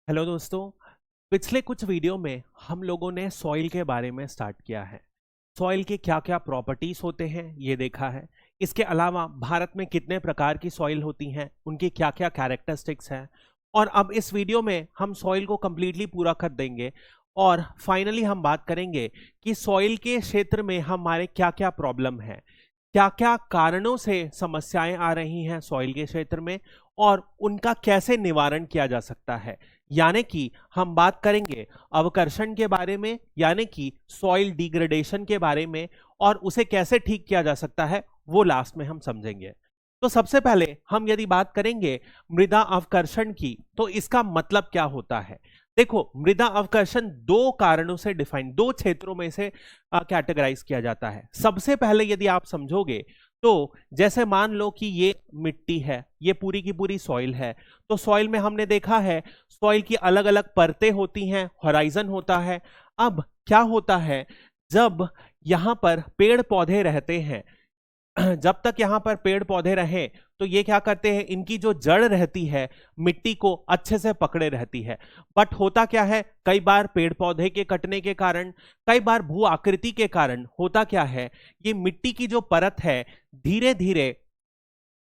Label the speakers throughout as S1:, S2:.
S1: Hello दोस्तों। पिछले कुछ वीडियो में हम लोगों ने सॉइल के बारे में स्टार्ट किया है। सॉइल के क्या क्या प्रॉपर्टीज होते हैं ये देखा है। इसके अलावा भारत में कितने प्रकार की सॉइल होती हैं, उनकी क्या क्या कैरेक्टरिस्टिक्स हैं। और अब इस वीडियो में हम सॉइल को कंप्लीटली पूरा कर देंगे और फाइनली हम बात करेंगे कि सॉइल के क्षेत्र में हमारे क्या क्या प्रॉब्लम है, क्या क्या कारणों से समस्याएं आ रही हैं सॉइल के क्षेत्र में और उनका कैसे निवारण किया जा सकता है। यानी कि हम बात करेंगे अवकर्षण के बारे में, यानी कि सॉइल डिग्रेडेशन के बारे में, और उसे कैसे ठीक किया जा सकता है वो लास्ट में हम समझेंगे। तो सबसे पहले हम यदि बात करेंगे मृदा अवकर्षण की, तो इसका मतलब क्या होता है। देखो, मृदा अवकर्षण दो कारणों से डिफाइन, दो क्षेत्रों में से कैटेगराइज किया जाता है। सबसे पहले यदि आप समझोगे तो जैसे मान लो कि ये मिट्टी है, ये पूरी की पूरी सॉइल है। तो सॉइल में हमने देखा है सॉइल की अलग अलग परतें होती हैं, होराइजन होता है। अब क्या होता है, जब यहां पर पेड़ पौधे रहते हैं, जब तक यहां पर पेड़ पौधे रहे तो ये क्या करते हैं, इनकी जो जड़ रहती है मिट्टी को अच्छे से पकड़े रहती है। बट होता क्या है, कई बार पेड़ पौधे के कटने के कारण, कई बार भू आकृति के कारण होता क्या है, ये मिट्टी की जो परत है धीरे धीरे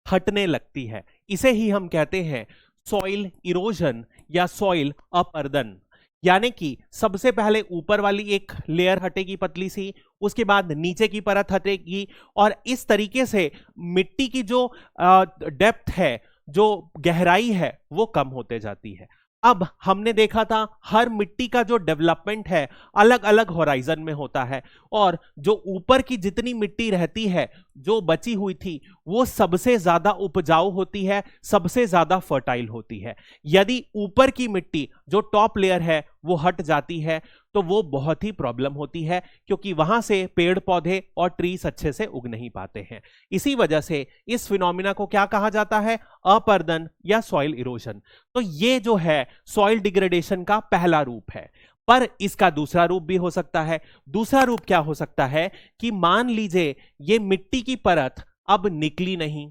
S1: हटने लगती है। इसे ही हम कहते हैं सॉइल इरोजन या सॉइल अपरदन। यानी कि सबसे पहले ऊपर वाली एक लेयर हटेगी पतली सी, उसके बाद नीचे की परत हटेगी, और इस तरीके से मिट्टी की जो डेप्थ है, जो गहराई है, वो कम होते जाती है। अब हमने देखा था हर मिट्टी का जो डेवलपमेंट है अलग अलग होराइजन में होता है, और जो ऊपर की जितनी मिट्टी रहती है जो बची हुई थी वो सबसे ज्यादा उपजाऊ होती है, सबसे ज्यादा फर्टाइल होती है। यदि ऊपर की मिट्टी जो टॉप लेयर है वो हट जाती है तो वो बहुत ही प्रॉब्लम होती है, क्योंकि वहां से पेड़ पौधे और ट्रीज अच्छे से उग नहीं पाते हैं। इसी वजह से इस फिनोमिना को क्या कहा जाता है, अपर्दन या सॉइल इरोजन। तो ये जो है सॉइल डिग्रेडेशन का पहला रूप है। पर इसका दूसरा रूप भी हो सकता है। दूसरा रूप क्या हो सकता है कि मान लीजिए ये मिट्टी की परत अब निकली नहीं,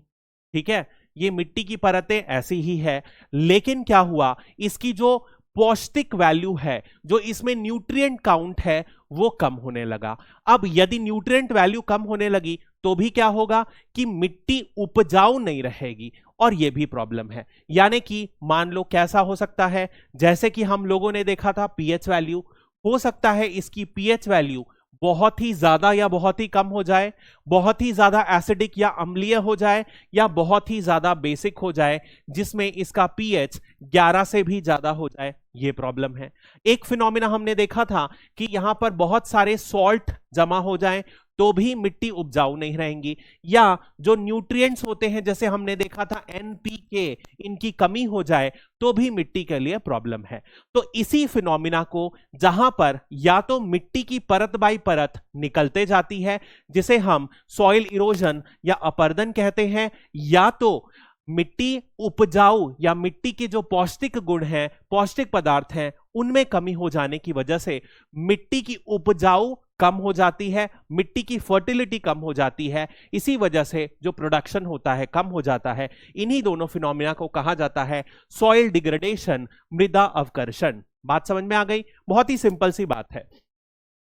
S1: ठीक है, ये मिट्टी की परतें ऐसी ही है, लेकिन क्या हुआ, इसकी जो पौष्टिक वैल्यू है, जो इसमें न्यूट्रिएंट काउंट है, वो कम होने लगा। अब यदि न्यूट्रिएंट वैल्यू कम होने लगी तो भी क्या होगा कि मिट्टी उपजाऊ नहीं रहेगी, और यह भी प्रॉब्लम है। यानी कि मान लो कैसा हो सकता है, जैसे कि हम लोगों ने देखा था पीएच वैल्यू, हो सकता है इसकी पीएच वैल्यू बहुत ही ज्यादा या बहुत ही कम हो जाए, बहुत ही ज्यादा एसिडिक या अम्लीय हो जाए, या बहुत ही ज्यादा बेसिक हो जाए, जिसमें इसका पीएच 11 से भी ज्यादा हो जाए। ये प्रॉब्लम है। एक फिनोमिना हमने देखा था कि यहां पर बहुत सारे सॉल्ट जमा हो जाएं तो भी मिट्टी उपजाऊ नहीं रहेंगी, या जो न्यूट्रिएंट्स होते हैं जैसे हमने देखा था एनपीके, इनकी कमी हो जाए तो भी मिट्टी के लिए प्रॉब्लम है। तो इसी फिनोमिना को, जहां पर या तो मिट्टी की परत बाई परत निकलते जाती है जिसे हम सॉइल इरोजन या अपरदन कहते हैं, या तो मिट्टी उपजाऊ या मिट्टी के जो पौष्टिक गुण हैं, पौष्टिक पदार्थ हैं, उनमें कमी हो जाने की वजह से मिट्टी की उपजाऊ कम हो जाती है, मिट्टी की फर्टिलिटी कम हो जाती है। इसी वजह से जो प्रोडक्शन होता है कम हो जाता है। इन्हीं दोनों फिनोमिना को कहा जाता है सॉइल डिग्रेडेशन, मृदा अवकर्षण। बात समझ में आ गई? बहुत ही सिंपल सी बात है।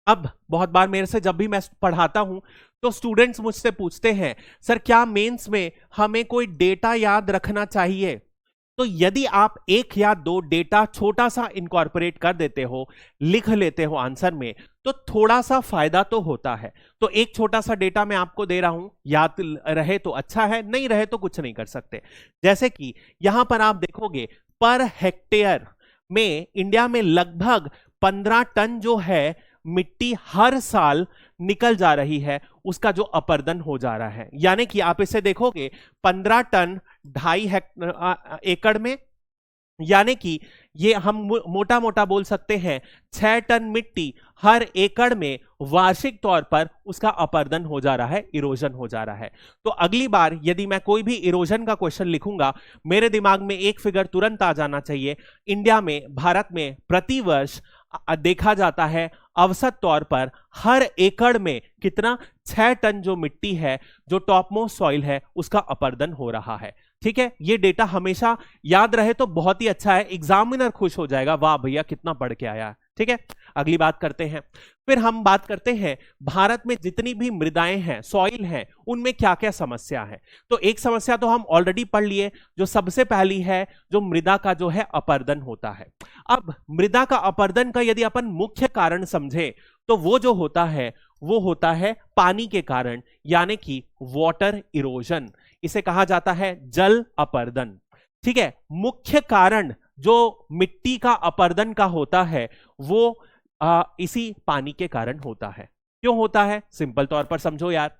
S1: अब बहुत बार मेरे से जब भी मैं पढ़ाता हूं तो स्टूडेंट्स मुझसे पूछते हैं, सर क्या मेंस में हमें कोई डेटा याद रखना चाहिए? तो यदि आप एक या दो डेटा छोटा सा इनकॉर्पोरेट कर देते हो, लिख लेते हो आंसर में, तो थोड़ा सा फायदा तो होता है। तो एक छोटा सा डेटा मैं आपको दे रहा हूं, याद रहे तो अच्छा है, नहीं रहे तो कुछ नहीं कर सकते। जैसे कि यहां पर आप देखोगे पर हेक्टेयर में इंडिया में लगभग 15 टन जो है मिट्टी हर साल निकल जा रही है, उसका जो अपरदन हो जा रहा है। यानी कि आप इसे देखोगे 15 टन 2.5 एकड़ में, यानी कि ये हम मोटा मोटा बोल सकते हैं 6 टन मिट्टी हर एकड़ में वार्षिक तौर पर उसका अपरदन हो जा रहा है, इरोजन हो जा रहा है। तो अगली बार यदि मैं कोई भी इरोजन का क्वेश्चन लिखूंगा, मेरे दिमाग में एक फिगर तुरंत आ जाना चाहिए। इंडिया में, भारत में प्रतिवर्ष देखा जाता है औसत तौर पर हर एकड़ में कितना, 6 टन जो मिट्टी है, जो टॉप मोस्ट सॉइल है, उसका अपरदन हो रहा है। ठीक है, ये डेटा हमेशा याद रहे तो बहुत ही अच्छा है, एग्जामिनर खुश हो जाएगा, वाह भैया कितना पढ़ के आया। ठीक है, अगली बात करते हैं। फिर हम बात करते हैं भारत में जितनी भी मृदाएं हैं, सॉइल हैं, उनमें क्या क्या समस्या है। तो एक समस्या तो हम ऑलरेडी पढ़ लिए, जो सबसे पहली है, जो मृदा का जो है अपरदन होता है। अब मृदा का अपरदन का यदि अपन मुख्य कारण समझे तो वो जो होता है वो होता है पानी के कारण, यानी कि वाटर इरोजन, इसे कहा जाता है जल अपरदन। ठीक है, मुख्य कारण जो मिट्टी का अपरदन का होता है वो इसी पानी के कारण होता है। क्यों होता है, सिंपल तौर पर समझो यार।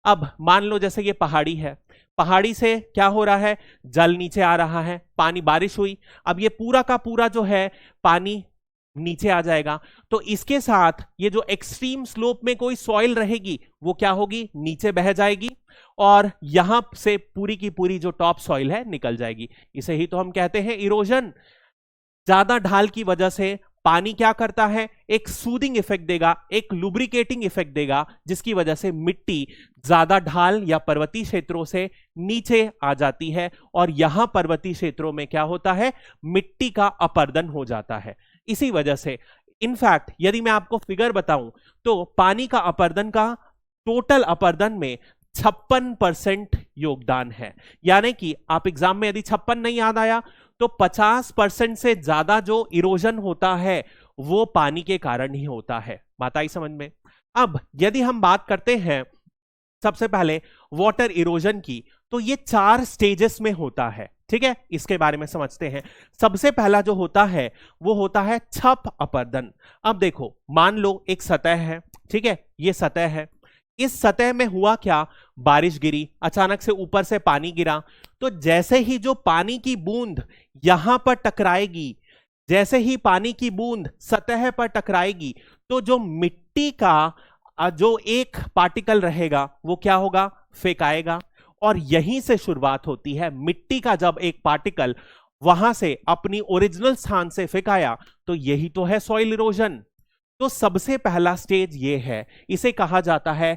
S1: अब मान लो जैसे ये पहाड़ी है, पहाड़ी से क्या हो रहा है, जल नीचे आ रहा है, पानी, बारिश हुई, अब ये पूरा का पूरा जो है पानी नीचे आ जाएगा, तो इसके साथ ये जो एक्सट्रीम स्लोप में कोई सॉइल रहेगी वो क्या होगी, नीचे बह जाएगी, और यहां से पूरी की पूरी जो टॉप सॉइल है निकल जाएगी। इसे ही तो हम कहते हैं इरोजन। ज्यादा ढाल की वजह से पानी क्या करता है, एक सूदिंग इफेक्ट देगा, एक लुब्रिकेटिंग इफेक्ट देगा, जिसकी वजह से मिट्टी ज्यादा ढाल या पर्वतीय क्षेत्रों से नीचे आ जाती है, और यहां पर्वतीय क्षेत्रों में क्या होता है, मिट्टी का अपरदन हो जाता है। इसी वजह से इनफैक्ट यदि मैं आपको फिगर बताऊं तो पानी का अपरदन का टोटल अपरदन में 56% योगदान है। यानी कि आप एग्जाम में यदि 56 नहीं याद आया तो 50% से ज्यादा जो इरोजन होता है वो पानी के कारण ही होता है। बात आई समझ में। अब यदि हम बात करते हैं सबसे पहले वाटर इरोजन की, तो ये 4 स्टेजेस में होता है। ठीक है, इसके बारे में समझते हैं। सबसे पहला जो होता है वो होता है छप अपरदन। अब देखो, मान लो एक सतह है, ठीक है, ये सतह है, इस सतह में हुआ क्या, बारिश गिरी, अचानक से ऊपर से पानी गिरा, तो जैसे ही जो पानी की बूंद यहां पर टकराएगी, जैसे ही पानी की बूंद सतह पर टकराएगी, तो जो मिट्टी का जो एक पार्टिकल रहेगा वो क्या होगा, फेंकाएगा, और यहीं से शुरुआत होती है मिट्टी का। जब एक पार्टिकल वहां से अपनी ओरिजिनल स्थान से फेंकाया तो यही तो है सॉइल इरोजन। तो सबसे पहला स्टेज ये है, इसे कहा जाता है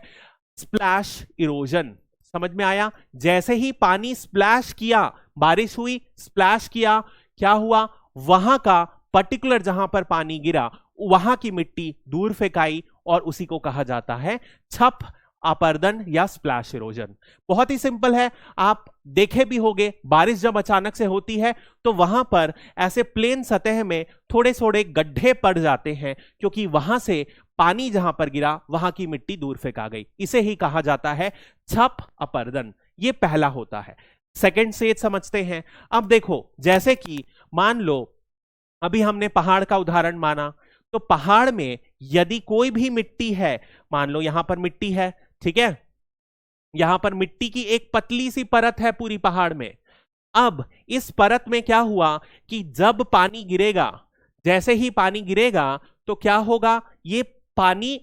S1: स्प्लैश इरोजन। समझ में आया, जैसे ही पानी स्प्लैश किया, बारिश हुई, स्प्लैश किया, क्या हुआ, वहां का पर्टिकुलर जहां पर पानी गिरा वहां की मिट्टी दूर फेंकाई, और उसी को कहा जाता है छप अपरदन या स्प्लैश इरोजन। बहुत ही सिंपल है, आप देखे भी होंगे, बारिश जब अचानक से होती है तो वहां पर ऐसे प्लेन सतह में थोड़े थोड़े गड्ढे पड़ जाते हैं, क्योंकि वहां से पानी जहां पर गिरा वहां की मिट्टी दूर फेंका गई। इसे ही कहा जाता है छप अपरदन। ये पहला होता है। सेकेंड स्टेज समझते हैं। अब देखो, जैसे कि मान लो अभी हमने पहाड़ का उदाहरण माना, तो पहाड़ में यदि कोई भी मिट्टी है, मान लो यहां पर मिट्टी है, ठीक है, यहां पर मिट्टी की एक पतली सी परत है पूरी पहाड़ में। अब इस परत में क्या हुआ कि जब पानी गिरेगा, जैसे ही पानी गिरेगा तो क्या होगा, ये पानी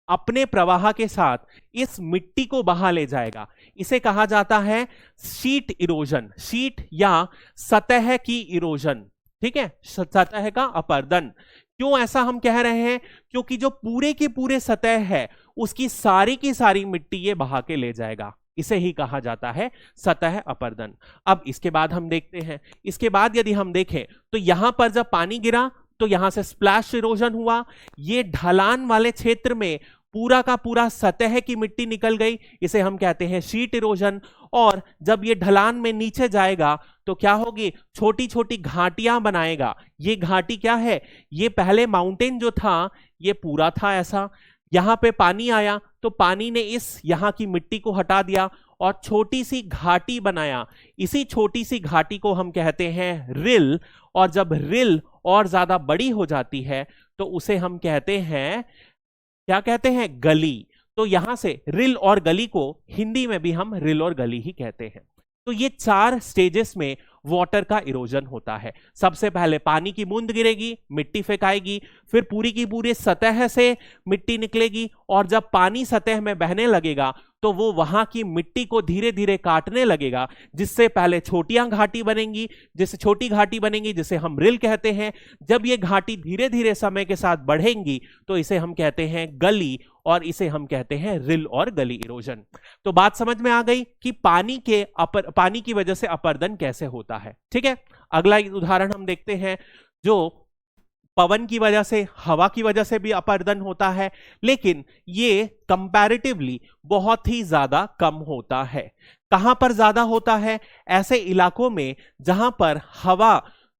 S1: अपने प्रवाह के साथ इस मिट्टी को बहा ले जाएगा। इसे कहा जाता है शीट इरोजन, शीट या सतह की इरोजन। ठीक है, सतह का अपरदन। क्यों ऐसा हम कह रहे हैं, क्योंकि जो पूरे के पूरे सतह है उसकी सारी की सारी मिट्टी ये बहा के ले जाएगा। इसे ही कहा जाता है सतह अपरदन। अब इसके बाद हम देखते हैं, इसके बाद यदि हम देखें तो यहां पर जब पानी गिरा तो यहां से स्प्लैश इरोजन हुआ, ये ढलान वाले क्षेत्र में पूरा का पूरा सतह की मिट्टी निकल गई, इसे हम कहते हैं शीट इरोजन। और जब ये ढलान में नीचे जाएगा तो क्या होगी, छोटी छोटी घाटियां बनाएगा। ये घाटी क्या है, ये पहले माउंटेन जो था ये पूरा था ऐसा, यहां पे पानी आया तो पानी ने इस यहां की मिट्टी को हटा दिया और छोटी सी घाटी बनाया। इसी छोटी सी घाटी को हम कहते हैं रिल, और जब रिल और ज्यादा बड़ी हो जाती है तो उसे हम कहते हैं, क्या कहते हैं, गली। तो यहां से रिल और गली को हिंदी में भी हम रिल और गली ही कहते हैं। तो ये 4 स्टेजेस में वाटर का इरोजन होता है। सबसे पहले पानी की बूंद गिरेगी, मिट्टी फेंकाएगी, फिर पूरी की पूरी सतह से मिट्टी निकलेगी, और जब पानी सतह में बहने लगेगा तो वो वहां की मिट्टी को धीरे धीरे काटने लगेगा, जिससे पहले छोटियां घाटी बनेंगी, जिससे छोटी घाटी बनेंगी जिसे हम रिल कहते हैं। जब ये घाटी धीरे धीरे समय के साथ बढ़ेंगी तो इसे हम कहते हैं गली, और इसे हम कहते हैं रिल और गली इरोजन। तो बात समझ में आ गई कि पानी की वजह से अपर्दन कैसे होता है। ठीक है, अगला उदाहरण हम देखते हैं, जो पवन की वजह से, हवा की वजह से भी अपर्दन होता है, लेकिन ये कंपैरेटिवली बहुत ही ज्यादा कम होता है। कहां पर ज्यादा होता है? ऐसे इलाकों में जहां पर हवा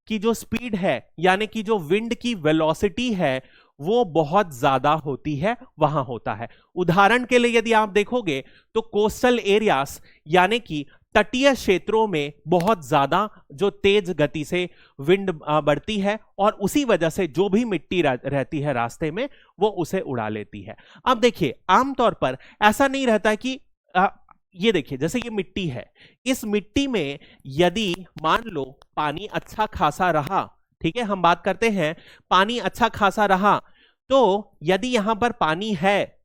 S1: की जो स्पीड है, यानी कि जो विंड की वेलोसिटी है, वो बहुत ज्यादा होती है, वहां होता है। उदाहरण के लिए यदि आप देखोगे तो कोस्टल एरियाज यानी कि तटीय क्षेत्रों में बहुत ज्यादा जो तेज गति से विंड बढ़ती है, और उसी वजह से जो भी मिट्टी रहती है रास्ते में वो उसे उड़ा लेती है। अब देखिए, आमतौर पर ऐसा नहीं रहता कि ये देखिए, जैसे ये मिट्टी है, इस मिट्टी में यदि मान लो पानी अच्छा खासा रहा, ठीक है, हम बात करते हैं पानी अच्छा खासा रहा, तो यदि यहां पर पानी है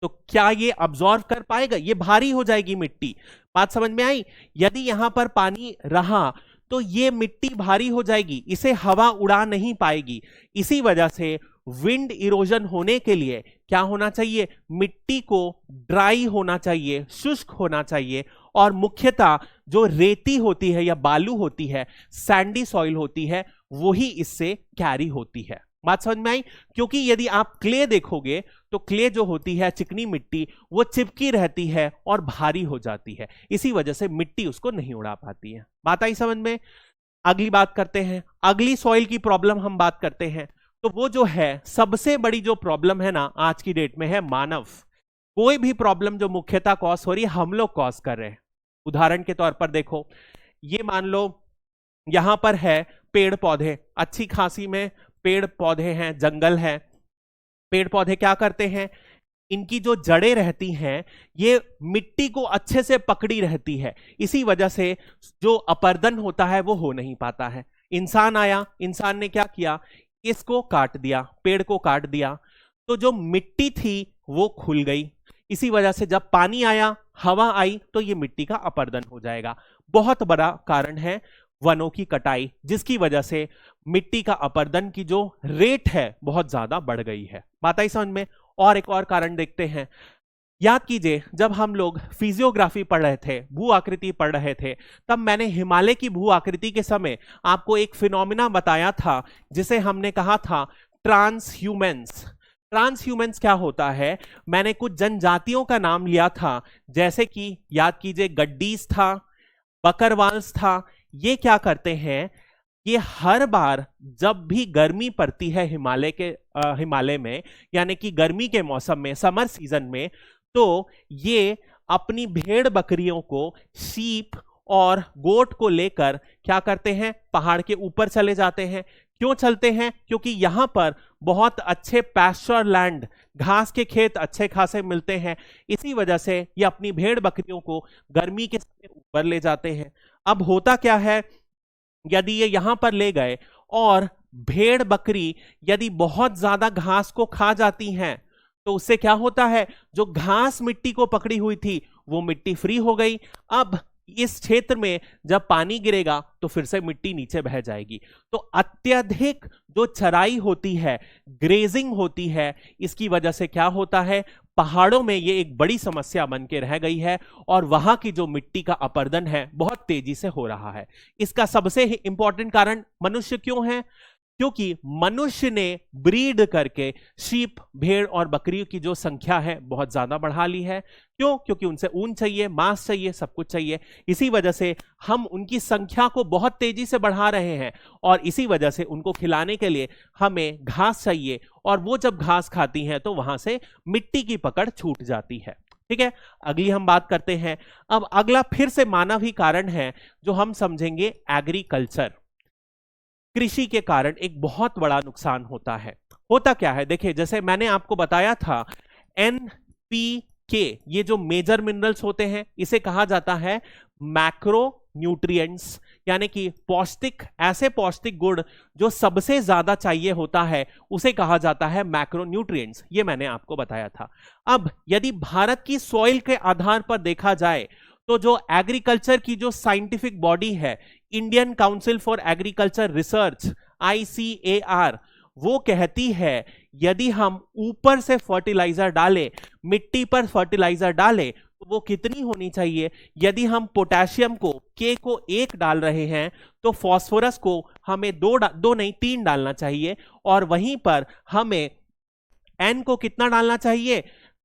S1: तो क्या ये अब्जॉर्व कर पाएगा? ये भारी हो जाएगी मिट्टी। बात समझ में आई? यदि यहां पर पानी रहा तो ये मिट्टी भारी हो जाएगी, इसे हवा उड़ा नहीं पाएगी। इसी वजह से विंड इरोजन होने के लिए क्या होना चाहिए? मिट्टी को ड्राई होना चाहिए, शुष्क होना चाहिए, और मुख्यतः जो रेती होती है या बालू होती है, सैंडी सॉइल होती है, वही इससे कैरी होती है। बात समझ में आई? क्योंकि यदि आप क्ले देखोगे तो क्ले जो होती है, चिकनी मिट्टी, वो चिपकी रहती है और भारी हो जाती है, इसी वजह से मिट्टी उसको नहीं उड़ा पाती है। बात आई समझ में? अगली बात करते हैं, अगली सॉइल की प्रॉब्लम हम बात करते हैं। तो वो जो है सबसे बड़ी जो प्रॉब्लम है ना आज की डेट में, है मानव। कोई भी प्रॉब्लम जो मुख्यतः कॉज हो रही है, हम लोग कॉज कर रहे हैं। उदाहरण के तौर पर देखो, ये मान लो यहां पर है पेड़ पौधे, अच्छी खासी में पेड़ पौधे हैं, जंगल है। पेड़ पौधे क्या करते हैं? इनकी जो जड़ें रहती हैं, ये मिट्टी को अच्छे से पकड़ी रहती है, इसी वजह से जो अपर्दन होता है वो हो नहीं पाता है। इंसान आया, इंसान ने क्या किया? इसको काट दिया, पेड़ को काट दिया, तो जो मिट्टी थी वो खुल गई। इसी वजह से जब पानी आया, हवा आई, तो ये मिट्टी का अपर्दन हो जाएगा। बहुत बड़ा कारण है वनों की कटाई, जिसकी वजह से मिट्टी का अपर्दन की जो रेट है बहुत ज्यादा बढ़ गई है। बात आई समझ में? और एक और कारण देखते हैं। याद कीजिए, जब हम लोग फिजियोग्राफी पढ़ रहे थे, भू आकृति पढ़ रहे थे, तब मैंने हिमालय की भू आकृति के समय आपको एक फिनोमिना बताया था, जिसे हमने कहा था ट्रांसह्यूमेंस। ट्रांसह्यूमेंस क्या होता है? मैंने कुछ जनजातियों का नाम लिया था, जैसे कि याद कीजिए गड्डीज था, बकरवाल्स था। ये क्या करते हैं? ये हर बार जब भी गर्मी पड़ती है हिमालय में, यानी कि गर्मी के मौसम में, समर सीजन में, तो ये अपनी भेड़ बकरियों को, शीप और गोट को लेकर क्या करते हैं? पहाड़ के ऊपर चले जाते हैं। क्यों चलते हैं? क्योंकि यहां पर बहुत अच्छे पैस्चर लैंड, घास के खेत अच्छे खासे मिलते हैं। इसी वजह से ये अपनी भेड़ बकरियों को गर्मी के समय ऊपर ले जाते हैं। अब होता क्या है, यदि ये यहां पर ले गए और भेड़ बकरी यदि बहुत ज्यादा घास को खा जाती हैं, तो उससे क्या होता है? जो घास मिट्टी को पकड़ी हुई थी वो मिट्टी फ्री हो गई। अब इस क्षेत्र में जब पानी गिरेगा तो फिर से मिट्टी नीचे बह जाएगी। तो अत्यधिक जो चराई होती है, ग्रेजिंग होती है, इसकी वजह से क्या होता है? पहाड़ों में ये एक बड़ी समस्या बन के रह गई है, और वहां की जो मिट्टी का अपर्दन है बहुत तेजी से हो रहा है। इसका सबसे इंपॉर्टेंट कारण मनुष्य क्यों है? क्योंकि मनुष्य ने ब्रीड करके शीप, भेड़ और बकरियों की जो संख्या है बहुत ज्यादा बढ़ा ली है। क्यों? क्योंकि उनसे ऊन चाहिए, मांस चाहिए, सब कुछ चाहिए। इसी वजह से हम उनकी संख्या को बहुत तेजी से बढ़ा रहे हैं, और इसी वजह से उनको खिलाने के लिए हमें घास चाहिए, और वो जब घास खाती हैं तो वहां से मिट्टी की पकड़ छूट जाती है। ठीक है, अगली हम बात करते हैं। अब अगला फिर से मानव ही कारण है, जो हम समझेंगे एग्रीकल्चर। कृषि के कारण एक बहुत बड़ा नुकसान होता है। होता क्या है? देखिए, जैसे मैंने आपको बताया था, NPK, ये जो मेजर मिनरल्स होते हैं, इसे कहा जाता है मैक्रो न्यूट्रिएंट्स, यानी कि पौष्टिक, ऐसे पौष्टिक गुण जो सबसे ज्यादा चाहिए होता है, उसे कहा जाता है मैक्रो न्यूट्रिएंट्स। ये मैंने आपको बताया था। अब यदि भारत की सॉइल के आधार पर देखा जाए, तो जो एग्रीकल्चर की जो साइंटिफिक बॉडी है, Indian council for agriculture research, ICAR, वो कहती है यदि हम ऊपर से फर्टिलाइजर डालें, मिट्टी पर फर्टिलाइजर डालें, तो वो कितनी होनी चाहिए? यदि हम पोटेशियम को K को 1 डाल रहे हैं तो फास्फोरस को हमें 2 नहीं 3 डालना चाहिए, और वहीं पर हमें N को कितना डालना चाहिए?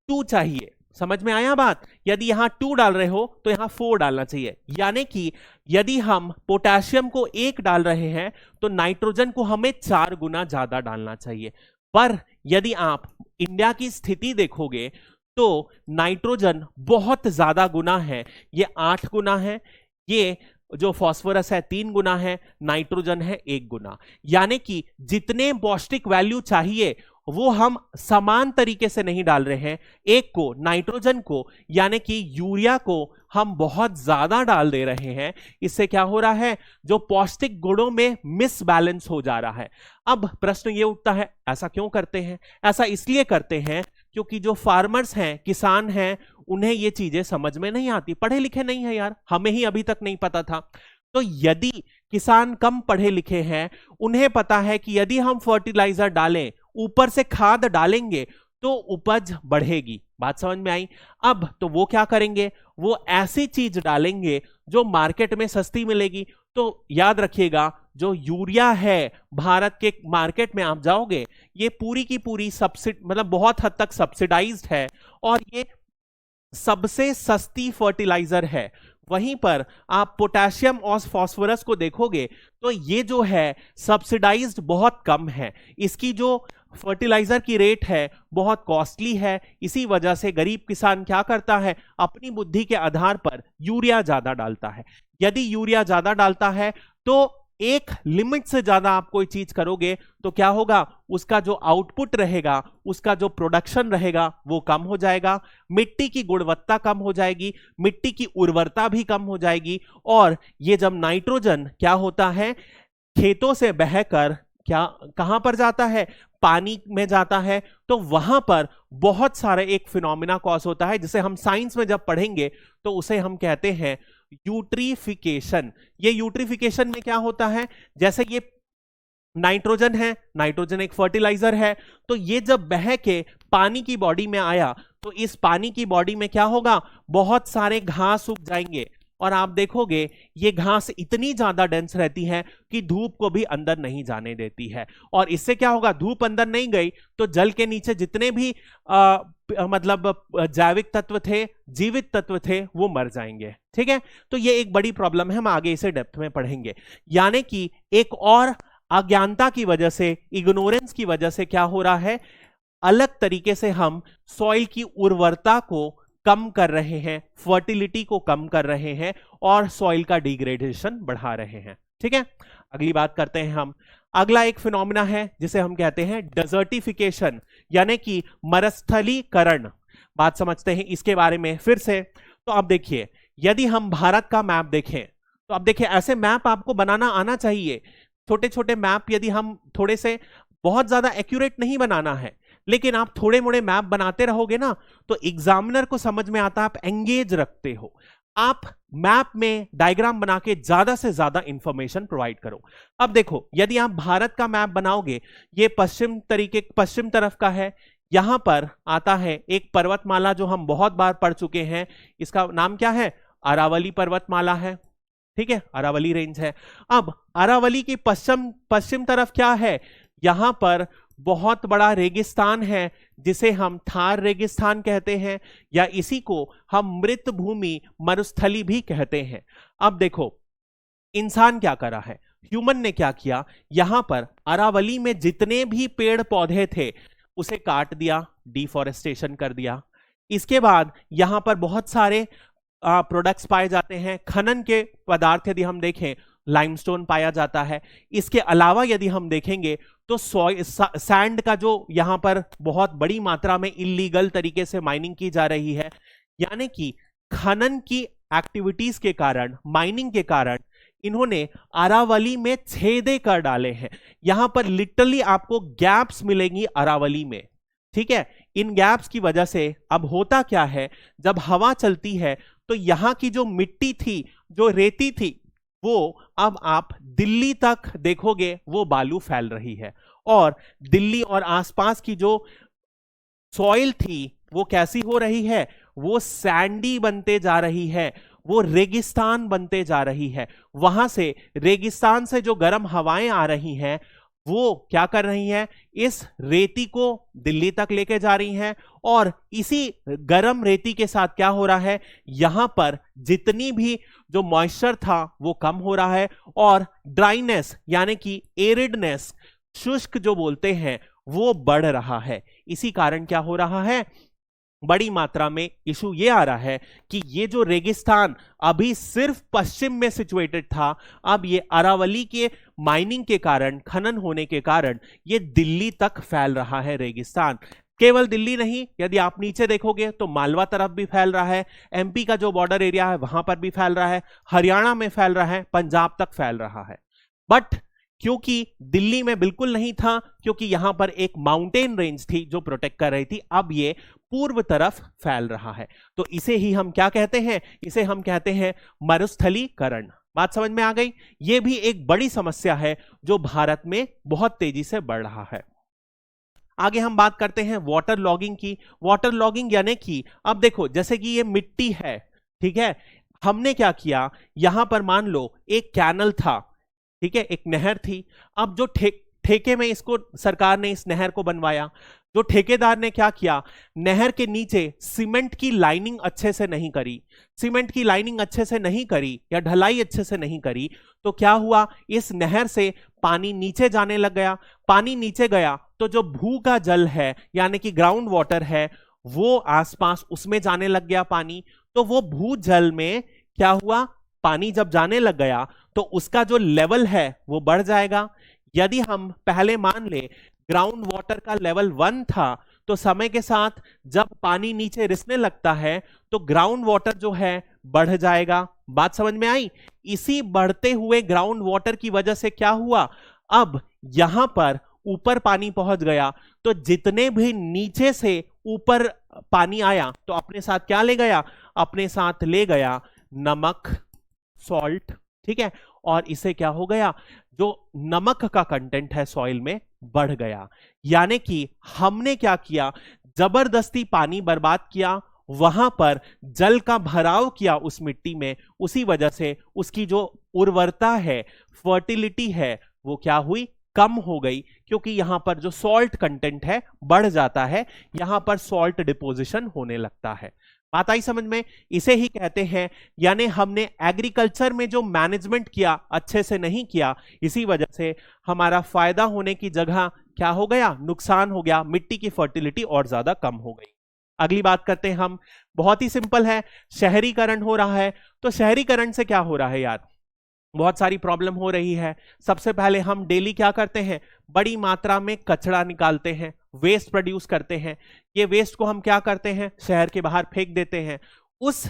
S1: 2 चाहिए। समझ में आया बात? यदि यहां 2 डाल रहे हो तो यहां 4 डालना चाहिए। यानी कि यदि हम पोटेशियम को 1 डाल रहे हैं तो नाइट्रोजन को हमें 4 गुना ज्यादा डालना चाहिए। पर यदि आप इंडिया की स्थिति देखोगे तो नाइट्रोजन बहुत ज्यादा गुना है, ये 8 गुना है, ये जो फास्फोरस है 3 गुना है, नाइट्रोजन है 1 गुना। यानी कि जितने पौष्टिक वैल्यू चाहिए वो हम समान तरीके से नहीं डाल रहे हैं। एक को, नाइट्रोजन को, यानी कि यूरिया को हम बहुत ज्यादा डाल दे रहे हैं। इससे क्या हो रहा है? जो पौष्टिक गुणों में मिसबैलेंस हो जा रहा है। अब प्रश्न ये उठता है, ऐसा क्यों करते हैं? ऐसा इसलिए करते हैं क्योंकि जो फार्मर्स हैं, किसान हैं, उन्हें ये चीजें समझ में नहीं आती। पढ़े लिखे नहीं है यार, हमें ही अभी तक नहीं पता था। तो यदि किसान कम पढ़े लिखे हैं, उन्हें पता है कि यदि हम फर्टिलाइजर डालें, ऊपर से खाद डालेंगे तो उपज बढ़ेगी। बात समझ में आई? अब तो वो क्या करेंगे? वो ऐसी चीज डालेंगे जो मार्केट में सस्ती मिलेगी। तो याद रखिएगा, जो यूरिया है भारत के मार्केट में आप जाओगे, ये पूरी की पूरी मतलब बहुत हद तक सब्सिडाइज्ड है, और ये सबसे सस्ती फर्टिलाइजर है। वहीं पर आप पोटेशियम और फास्फोरस को देखोगे तो ये जो है सब्सिडाइज्ड बहुत कम है। इसकी जो फर्टिलाइजर की रेट है बहुत कॉस्टली है। इसी वजह से गरीब किसान क्या करता है? अपनी बुद्धि के आधार पर यूरिया ज्यादा डालता है। यदि यूरिया ज्यादा डालता है तो एक लिमिट से ज्यादा आप कोई चीज करोगे तो क्या होगा? उसका जो आउटपुट रहेगा, उसका जो प्रोडक्शन रहेगा वो कम हो जाएगा, मिट्टी की गुणवत्ता कम हो जाएगी, मिट्टी की उर्वरता भी कम हो जाएगी। और ये जब नाइट्रोजन क्या होता है, खेतों से बहकर क्या कहां पर जाता है? पानी में जाता है। तो वहां पर बहुत सारे एक फिनोमिना कॉज होता है, जिसे हम साइंस में जब पढ़ेंगे तो उसे हम कहते हैं यूट्रिफिकेशन। ये यूट्रिफिकेशन में क्या होता है? जैसे ये नाइट्रोजन है, नाइट्रोजन एक फर्टिलाइजर है, तो ये जब बह के पानी की बॉडी में आया तो इस पानी की बॉडी में क्या होगा? बहुत सारे घास उग जाएंगे, और आप देखोगे ये घास इतनी ज्यादा डेंस रहती है कि धूप को भी अंदर नहीं जाने देती है। और इससे क्या होगा? धूप अंदर नहीं गई तो जल के नीचे जितने भी मतलब जैविक तत्व थे, जीवित तत्व थे, वो मर जाएंगे। ठीक है, तो ये एक बड़ी प्रॉब्लम है, हम आगे इसे डेप्थ में पढ़ेंगे। यानी कि एक और अज्ञानता की वजह से, इग्नोरेंस की वजह से क्या हो रहा है? अलग तरीके से हम सॉइल की उर्वरता को कम कर रहे हैं, फर्टिलिटी को कम कर रहे हैं, और सॉइल का डिग्रेडेशन बढ़ा रहे हैं। ठीक है, अगली बात करते हैं हम। अगला एक फिनोमिना है जिसे हम कहते हैं डेजर्टिफिकेशन, यानी कि मरुस्थलीकरण। बात समझते हैं इसके बारे में फिर से। तो अब देखिए, यदि हम भारत का मैप देखें तो अब देखिए, ऐसे मैप आपको बनाना आना चाहिए। छोटे छोटे मैप यदि हम थोड़े से, बहुत ज्यादा एक्यूरेट नहीं बनाना है, लेकिन आप थोड़े मोड़े मैप बनाते रहोगे ना तो एग्जामिनर को समझ में आता है, आप एंगेज रखते हो। आप मैप में डायग्राम बना के ज्यादा से ज्यादा इंफॉर्मेशन प्रोवाइड करो। अब देखो, यदि आप भारत का मैप बनाओगे, ये पश्चिम तरफ का है, यहां पर आता है एक पर्वतमाला जो हम बहुत बार पढ़ चुके हैं, इसका नाम क्या है? अरावली पर्वतमाला है। ठीक है, अरावली रेंज है। अब अरावली की पश्चिम तरफ क्या है? यहां पर बहुत बड़ा रेगिस्तान है जिसे हम थार रेगिस्तान कहते हैं, या इसी को हम मृत भूमि मरुस्थली भी कहते हैं। अब देखो, इंसान क्या करा है? ह्यूमन ने क्या किया? यहां पर अरावली में जितने भी पेड़ पौधे थे उसे काट दिया, डिफॉरेस्टेशन कर दिया। इसके बाद यहां पर बहुत सारे प्रोडक्ट्स पाए जाते हैं। खनन के पदार्थ यदि हम देखें, लाइमस्टोन पाया जाता है। इसके अलावा यदि हम देखेंगे तो सैंड का जो यहां पर बहुत बड़ी मात्रा में इलीगल तरीके से माइनिंग की जा रही है, यानी कि खनन की एक्टिविटीज के कारण, माइनिंग के कारण इन्होंने अरावली में छेदे कर डाले हैं। यहां पर लिटरली आपको गैप्स मिलेंगी अरावली में। ठीक है, इन गैप्स की वजह से अब होता क्या है, जब हवा चलती है तो यहां की जो मिट्टी थी, जो रेती थी, वो अब आप दिल्ली तक देखोगे वो बालू फैल रही है, और दिल्ली और आसपास की जो सॉइल थी वो कैसी हो रही है, वो सैंडी बनते जा रही है, वो रेगिस्तान बनते जा रही है। वहां से रेगिस्तान से जो गर्म हवाएं आ रही हैं वो क्या कर रही हैं, इस रेती को दिल्ली तक लेके जा रही हैं, और इसी गर्म रेती के साथ क्या हो रहा है, यहां पर जितनी भी जो मॉइस्चर था वो कम हो रहा है, और ड्राइनेस यानी कि एरिडनेस, शुष्क जो बोलते हैं, वो बढ़ रहा है। इसी कारण क्या हो रहा है, बड़ी मात्रा में इशू ये आ रहा है कि ये जो रेगिस्तान अभी सिर्फ पश्चिम में सिचुएटेड था, अब ये अरावली के माइनिंग के कारण, खनन होने के कारण ये दिल्ली तक फैल रहा है रेगिस्तान। केवल दिल्ली नहीं, यदि आप नीचे देखोगे तो मालवा तरफ भी फैल रहा है, एमपी का जो बॉर्डर एरिया है वहां पर भी फैल रहा है, हरियाणा में फैल रहा है, पंजाब तक फैल रहा है। बट क्योंकि दिल्ली में बिल्कुल नहीं था, क्योंकि यहां पर एक माउंटेन रेंज थी जो प्रोटेक्ट कर रही थी, अब ये पूर्व तरफ फैल रहा है। तो इसे ही हम क्या कहते हैं, इसे हम कहते हैं मरुस्थलीकरण। बात समझ में आ गई? ये भी एक बड़ी समस्या है जो भारत में बहुत तेजी से बढ़ रहा है। आगे हम बात करते हैं वाटर लॉगिंग की। वाटर लॉगिंग यानी कि अब देखो, जैसे कि ये मिट्टी है, ठीक है, हमने क्या किया, यहां पर मान लो एक कैनल था, ठीक है, एक नहर थी। अब जो ठेके में इसको सरकार ने इस नहर को बनवाया, जो ठेकेदार ने क्या किया, नहर के नीचे सीमेंट की लाइनिंग अच्छे से नहीं करी, सीमेंट की लाइनिंग अच्छे से नहीं करी या ढलाई अच्छे से नहीं करी, तो क्या हुआ, इस नहर से पानी नीचे जाने लग गया। पानी नीचे गया तो जो भू का जल है यानी कि ग्राउंड वाटर है, वो आसपास उसमें जाने लग गया पानी। तो वो भू जल में क्या हुआ, पानी जब जाने लग गया तो उसका जो लेवल है वो बढ़ जाएगा। यदि हम पहले मान ले ग्राउंड वाटर का लेवल 1 था, तो समय के साथ जब पानी नीचे रिसने लगता है तो ग्राउंड वाटर जो है बढ़ जाएगा। बात समझ में आई? इसी बढ़ते हुए ग्राउंड वाटर की वजह से क्या हुआ, अब यहां पर ऊपर पानी पहुंच गया, तो जितने भी नीचे से ऊपर पानी आया तो अपने साथ क्या ले गया, अपने साथ ले गया नमक, सॉल्ट, ठीक है, और इसे क्या हो गया, जो नमक का कंटेंट है सॉइल में बढ़ गया। यानी कि हमने क्या किया, जबरदस्ती पानी बर्बाद किया, वहां पर जल का भराव किया उस मिट्टी में, उसी वजह से उसकी जो उर्वरता है, फर्टिलिटी है, वो क्या हुई, कम हो गई, क्योंकि यहां पर जो सॉल्ट कंटेंट है बढ़ जाता है, यहां पर सॉल्ट डिपोजिशन होने लगता है। बात आई समझ में? इसे ही कहते हैं, यानी हमने एग्रीकल्चर में जो मैनेजमेंट किया अच्छे से नहीं किया, इसी वजह से हमारा फायदा होने की जगह क्या हो गया, नुकसान हो गया, मिट्टी की फर्टिलिटी और ज्यादा कम हो गई। अगली बात करते हैं हम, बहुत ही सिंपल है, शहरीकरण हो रहा है। तो शहरीकरण से क्या हो रहा है यार, बहुत सारी प्रॉब्लम हो रही है। सबसे पहले हम डेली क्या करते हैं, बड़ी मात्रा में कचरा निकालते हैं, वेस्ट प्रोड्यूस करते हैं। ये वेस्ट को हम क्या करते हैं, शहर के बाहर फेंक देते हैं। उस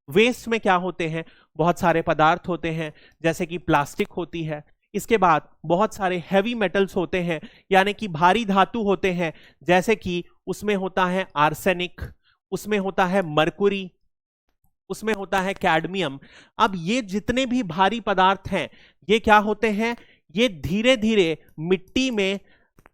S1: वेस्ट में क्या होते हैं, बहुत सारे पदार्थ होते हैं, जैसे कि प्लास्टिक होती है, इसके बाद बहुत सारे हैवी मेटल्स होते हैं, यानी कि भारी धातु होते हैं, जैसे कि उसमें होता है आर्सेनिक, उसमें होता है मरकुरी, उसमें होता है कैडमियम। अब ये जितने भी भारी पदार्थ हैं, ये क्या होते हैं, ये धीरे धीरे मिट्टी में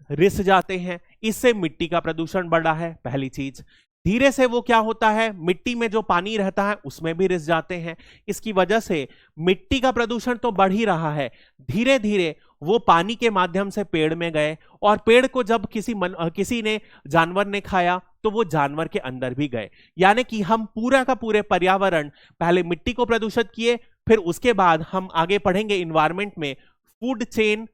S1: रिस जाते हैं, इससे मिट्टी का प्रदूषण बढ़ रहा है। पहली चीज, धीरे से वो क्या होता है, मिट्टी में जो पानी रहता है उसमें भी रिस जाते हैं, इसकी वजह से मिट्टी का प्रदूषण तो बढ़ ही रहा है, धीरे धीरे वो पानी के माध्यम से पेड़ में गए, और पेड़ को जब किसी ने, जानवर ने खाया तो वो जानवर के अंदर भी गए। यानी कि हम पूरा का पूरे पर्यावरण, पहले मिट्टी को प्रदूषित किए, फिर उसके बाद हम आगे पढ़ेंगे इन्वायरमेंट में फूड चेन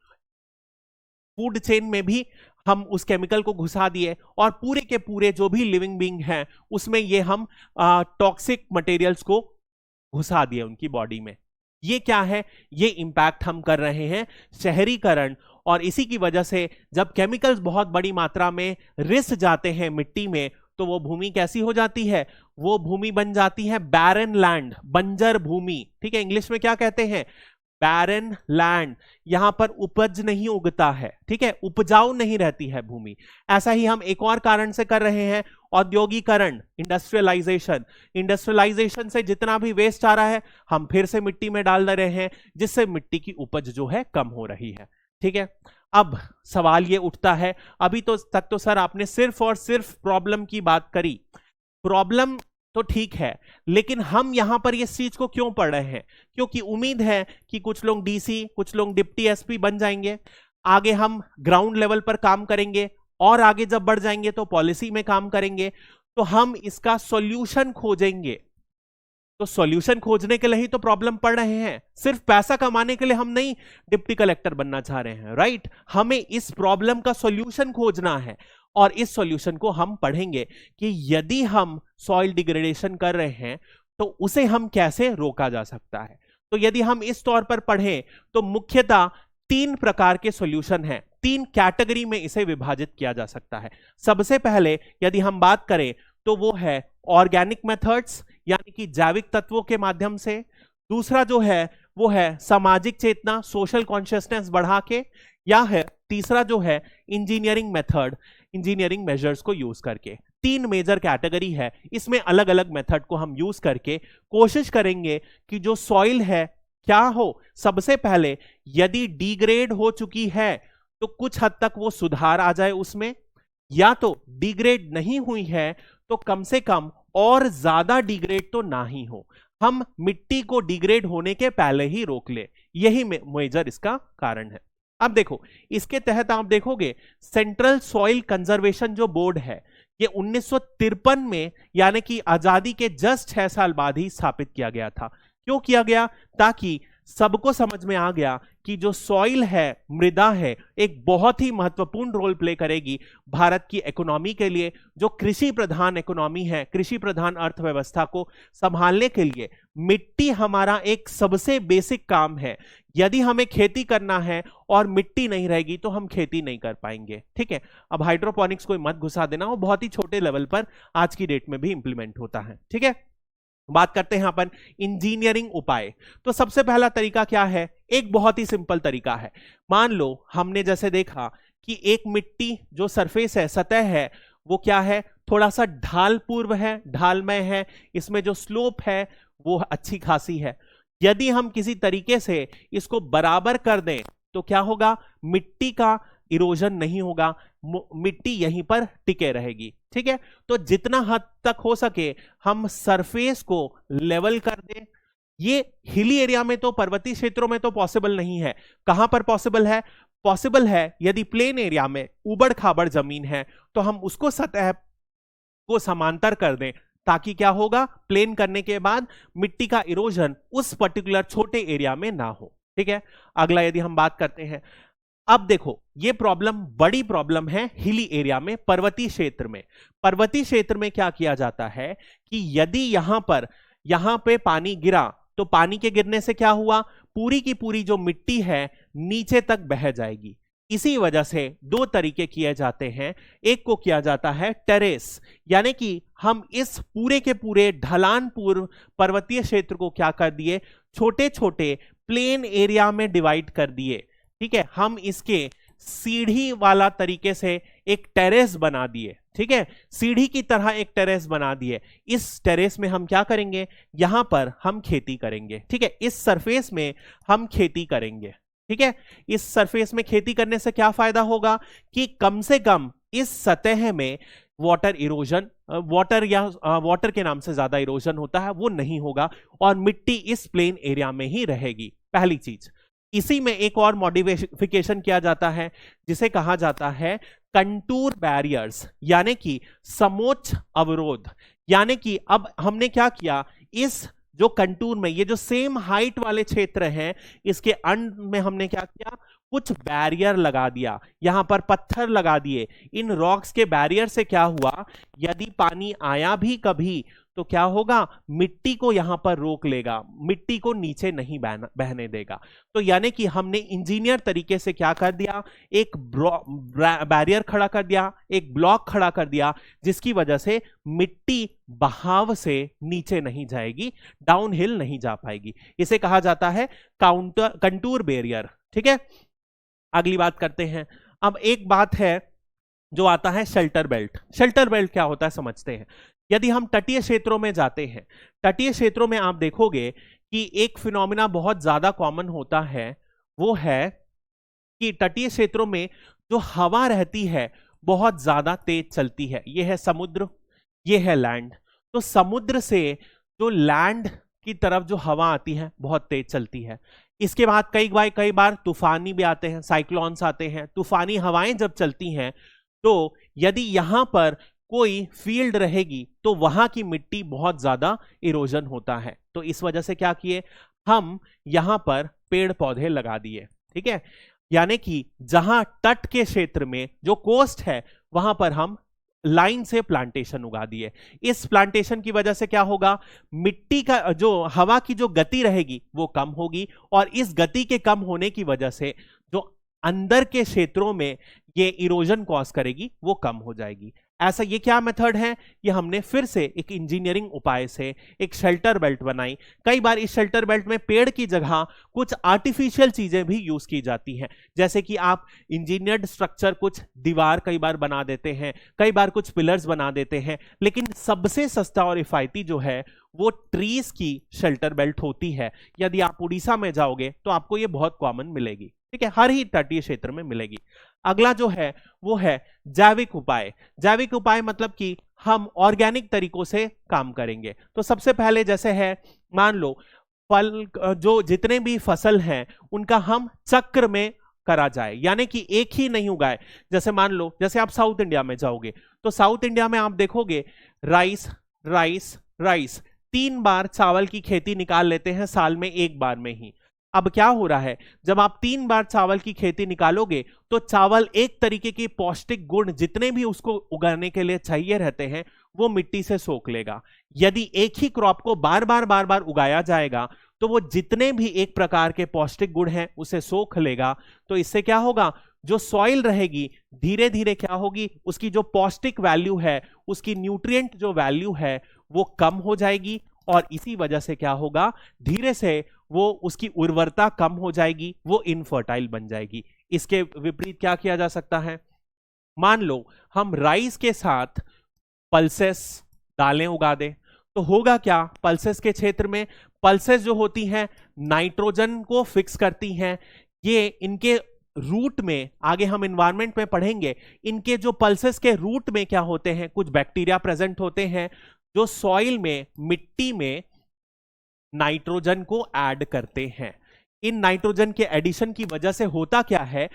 S1: में भी हम उस केमिकल को घुसा दिए, और पूरे के पूरे जो भी लिविंग बीइंग हैं उसमें ये हम टॉक्सिक मटेरियल्स को घुसा दिए उनकी बॉडी में। ये क्या है, ये इंपैक्ट हम कर रहे हैं शहरीकरण, और इसी की वजह से जब केमिकल्स बहुत बड़ी मात्रा में रिस जाते हैं मिट्टी में, तो वो भूमि कैसी हो जाती है, वो भूमि बन जाती है बैरन लैंड, बंजर भूमि। ठीक है, इंग्लिश में क्या कहते हैं, बैरन लैंड, यहां पर उपज नहीं उगता है, ठीक है, उपजाऊ नहीं रहती है भूमि। ऐसा ही हम एक और कारण से कर रहे हैं, औद्योगिकरण, इंडस्ट्रियलाइजेशन। इंडस्ट्रियलाइजेशन से जितना भी वेस्ट आ रहा है हम फिर से मिट्टी में डाल दे रहे हैं, जिससे मिट्टी की उपज जो है कम हो रही है, ठीक है। अब सवाल ये उठता है, अभी तो तक तो सर आपने सिर्फ और सिर्फ प्रॉब्लम की बात करी, प्रॉब्लम तो ठीक है, लेकिन हम यहां पर इस चीज को क्यों पढ़ रहे हैं? क्योंकि उम्मीद है कि कुछ लोग डीसी, कुछ लोग डिप्टी एसपी बन जाएंगे, आगे हम ग्राउंड लेवल पर काम करेंगे, और आगे जब बढ़ जाएंगे तो पॉलिसी में काम करेंगे, तो हम इसका सॉल्यूशन खोजेंगे। तो सॉल्यूशन खोजने के लिए ही तो प्रॉब्लम पढ़ रहे हैं, सिर्फ पैसा कमाने के लिए हम नहीं डिप्टी कलेक्टर बनना चाह रहे हैं, राइट। हमें इस प्रॉब्लम का सॉल्यूशन खोजना है, और इस सॉल्यूशन को हम पढ़ेंगे कि यदि हम सॉइल डिग्रेडेशन कर रहे हैं तो उसे हम कैसे रोका जा सकता है। तो यदि हम इस तौर पर पढ़ें तो मुख्यतः 3 प्रकार के सॉल्यूशन हैं, 3 कैटेगरी में इसे विभाजित किया जा सकता है। सबसे पहले यदि हम बात करें तो वो है ऑर्गेनिक मेथड्स, यानी कि जैविक तत्वों के माध्यम से। दूसरा जो है वो है सामाजिक चेतना, सोशल कॉन्शियसनेस बढ़ा के, या है तीसरा जो है इंजीनियरिंग मेथड, इंजीनियरिंग मेजर्स को यूज करके। 3 मेजर कैटेगरी है, इसमें अलग अलग मेथड को हम यूज करके कोशिश करेंगे कि जो सॉइल है क्या हो। सबसे पहले यदि डिग्रेड हो चुकी है तो कुछ हद तक वो सुधार आ जाए उसमें, या तो डिग्रेड नहीं हुई है तो कम से कम और ज्यादा डिग्रेड तो ना ही हो, हम मिट्टी को डिग्रेड होने के पहले ही रोक ले, यही मेजर इसका कारण है। अब देखो, इसके तहत आप देखोगे सेंट्रल सॉइल कंजर्वेशन जो बोर्ड है, ये 1953 में यानी कि आजादी के जस्ट 6 साल बाद ही स्थापित किया गया था। क्यों किया गया? ताकि सबको समझ में आ गया कि जो सॉइल है, मृदा है, एक बहुत ही महत्वपूर्ण रोल प्ले करेगी भारत की इकोनॉमी के लिए। जो कृषि प्रधान इकोनॉमी है, कृषि प्रधान अर्थव्यवस्था को संभालने के लिए मिट्टी हमारा एक सबसे बेसिक काम है। यदि हमें खेती करना है और मिट्टी नहीं रहेगी तो हम खेती नहीं कर पाएंगे, ठीक है। अब हाइड्रोपोनिक्स को मत घुसा देना, वो बहुत ही छोटे लेवल पर आज की डेट में भी इंप्लीमेंट होता है, ठीक है। बात करते हैं अपन इंजीनियरिंग उपाय। तो सबसे पहला तरीका क्या है? एक बहुत ही सिंपल तरीका है। मान लो हमने जैसे देखा कि एक मिट्टी जो सरफेस है, सतह है, वो क्या है, थोड़ा सा ढाल पूर्व है, ढालमय है, इसमें जो स्लोप है वो अच्छी खासी है। यदि हम किसी तरीके से इसको बराबर कर दें तो क्या होगा, मिट्टी का इरोजन नहीं होगा, मिट्टी यहीं पर टिके रहेगी, ठीक है। तो जितना हद तक हो सके हम सरफेस को लेवल कर दें। ये हिली एरिया में तो, पर्वतीय क्षेत्रों में तो पॉसिबल नहीं है। कहां पर पॉसिबल है? पॉसिबल है यदि प्लेन एरिया में उबड़ खाबड़ जमीन है तो हम उसको सतह को समांतर कर दें, ताकि क्या होगा, प्लेन करने के बाद मिट्टी का इरोजन उस पर्टिकुलर छोटे एरिया में ना हो, ठीक है। अगला यदि हम बात करते हैं, अब देखो ये प्रॉब्लम बड़ी प्रॉब्लम है हिली एरिया में, पर्वतीय क्षेत्र में। पर्वतीय क्षेत्र में क्या किया जाता है कि यदि यहां पे पानी गिरा तो पानी के गिरने से क्या हुआ, पूरी की पूरी जो मिट्टी है नीचे तक बह जाएगी। इसी वजह से 2 तरीके किए जाते हैं। एक को किया जाता है टेरेस, यानी कि हम इस पूरे के पूरे ढलान पूर्व पर्वतीय क्षेत्र को क्या कर दिए, छोटे छोटे प्लेन एरिया में डिवाइड कर दिए, ठीक है। हम इसके सीढ़ी वाला तरीके से एक टेरेस बना दिए, ठीक है, सीढ़ी की तरह एक टेरेस बना दिए। इस टेरेस में हम क्या करेंगे, यहां पर हम खेती करेंगे, ठीक है। इस सरफेस में हम खेती करेंगे, ठीक है। इस सरफेस में खेती करने से क्या फायदा होगा कि कम से कम इस सतह में वाटर इरोजन, वाटर या वाटर के नाम से ज्यादा इरोजन होता है वो नहीं होगा, और मिट्टी इस प्लेन एरिया में ही रहेगी, पहली चीज। इसी में एक और मॉडिफिकेशन किया जाता है जिसे कहा जाता है कंटूर बैरियर्स, यानी कि समोच्च अवरोध। यानी कि अब हमने क्या किया, इस जो कंटूर में ये जो सेम हाइट वाले क्षेत्र हैं, इसके अंत में हमने क्या किया, कुछ बैरियर लगा दिया, यहां पर पत्थर लगा दिए। इन रॉक्स के बैरियर से क्या हुआ, यदि पानी आया भी कभी तो क्या होगा, मिट्टी को यहां पर रोक लेगा, मिट्टी को नीचे नहीं बहने देगा। तो यानी कि हमने इंजीनियर तरीके से क्या कर दिया, एक बैरियर खड़ा कर दिया, एक ब्लॉक खड़ा कर दिया, जिसकी वजह से मिट्टी बहाव से नीचे नहीं जाएगी, डाउनहिल नहीं जा पाएगी। इसे कहा जाता है कंटूर बैरियर। ठीक है, अगली बात करते हैं। अब एक बात है जो आता है शेल्टर बेल्ट। शेल्टर बेल्ट क्या होता है समझते हैं। यदि हम तटीय क्षेत्रों में जाते हैं, तटीय क्षेत्रों में आप देखोगे कि एक फिनोमिना बहुत ज्यादा कॉमन होता है, वो है कि तटीय क्षेत्रों में जो हवा रहती है बहुत ज्यादा तेज चलती है। ये है समुद्र, ये है लैंड। तो समुद्र से जो लैंड की तरफ जो हवा आती है बहुत तेज चलती है। इसके बाद कई बार तूफानी भी आते हैं, साइक्लोन्स आते हैं। तूफानी हवाएं जब चलती हैं तो यदि यहां पर कोई फील्ड रहेगी तो वहां की मिट्टी बहुत ज्यादा इरोजन होता है। तो इस वजह से क्या किए, हम यहां पर पेड़ पौधे लगा दिए। ठीक है, यानी कि जहां तट के क्षेत्र में जो कोस्ट है वहां पर हम लाइन से प्लांटेशन उगा दिए। इस प्लांटेशन की वजह से क्या होगा, मिट्टी का जो हवा की जो गति रहेगी वो कम होगी, और इस गति के कम होने की वजह से जो अंदर के क्षेत्रों में ये इरोजन कॉज करेगी वो कम हो जाएगी। ऐसा ये क्या मेथड है, ये हमने फिर से एक इंजीनियरिंग उपाय से एक शेल्टर बेल्ट बनाई। कई बार इस शेल्टर बेल्ट में पेड़ की जगह कुछ आर्टिफिशियल चीजें भी यूज की जाती हैं, जैसे कि आप इंजीनियर्ड स्ट्रक्चर कुछ दीवार कई बार बना देते हैं, कई बार कुछ पिलर्स बना देते हैं, लेकिन सबसे सस्ता और इफायती जो है वो ट्रीज की शेल्टर बेल्ट होती है। यदि आप उड़ीसा में जाओगे तो आपको ये बहुत कॉमन मिलेगी। ठीक है, हर ही तटीय क्षेत्र में मिलेगी। अगला जो है वो है जैविक उपाय। जैविक उपाय मतलब कि हम ऑर्गेनिक तरीकों से काम करेंगे। तो सबसे पहले जैसे है, मान लो फल जो जितने भी फसल हैं उनका हम चक्र में करा जाए, यानी कि एक ही नहीं उगाए। जैसे मान लो, जैसे आप साउथ इंडिया में जाओगे तो साउथ इंडिया में आप देखोगे राइस राइस राइस, 3 बार चावल की खेती निकाल लेते हैं साल में एक बार में ही। अब क्या हो रहा है, जब आप 3 बार चावल की खेती निकालोगे तो चावल एक तरीके के पौष्टिक गुण जितने भी उसको उगाने के लिए चाहिए रहते हैं वो मिट्टी से सोख लेगा। यदि एक ही क्रॉप को बार बार उगाया जाएगा तो वो जितने भी एक प्रकार के पौष्टिक गुण हैं उसे सोख लेगा। तो इससे क्या होगा, जो सॉइल रहेगी धीरे धीरे क्या होगी, उसकी जो पौष्टिक वैल्यू है, उसकी न्यूट्रिएंट जो वैल्यू है वो कम हो जाएगी, और इसी वजह से क्या होगा, धीरे से वो उसकी उर्वरता कम हो जाएगी, वो इनफर्टाइल बन जाएगी। इसके विपरीत क्या किया जा सकता है, मान लो हम राइस के साथ पल्सेस दालें उगा दें तो होगा क्या, पल्सेस के क्षेत्र में पल्सेस जो होती हैं नाइट्रोजन को फिक्स करती हैं। ये इनके रूट में, आगे हम एनवायरनमेंट में पढ़ेंगे, इनके जो पल्सेस के रूट में क्या होते हैं, कुछ बैक्टीरिया प्रेजेंट होते हैं जो सॉइल में, मिट्टी में नाइट्रोजन को ऐड करते हैं। इन नाइट्रोजन के एडिशन की वजह से होता क्या है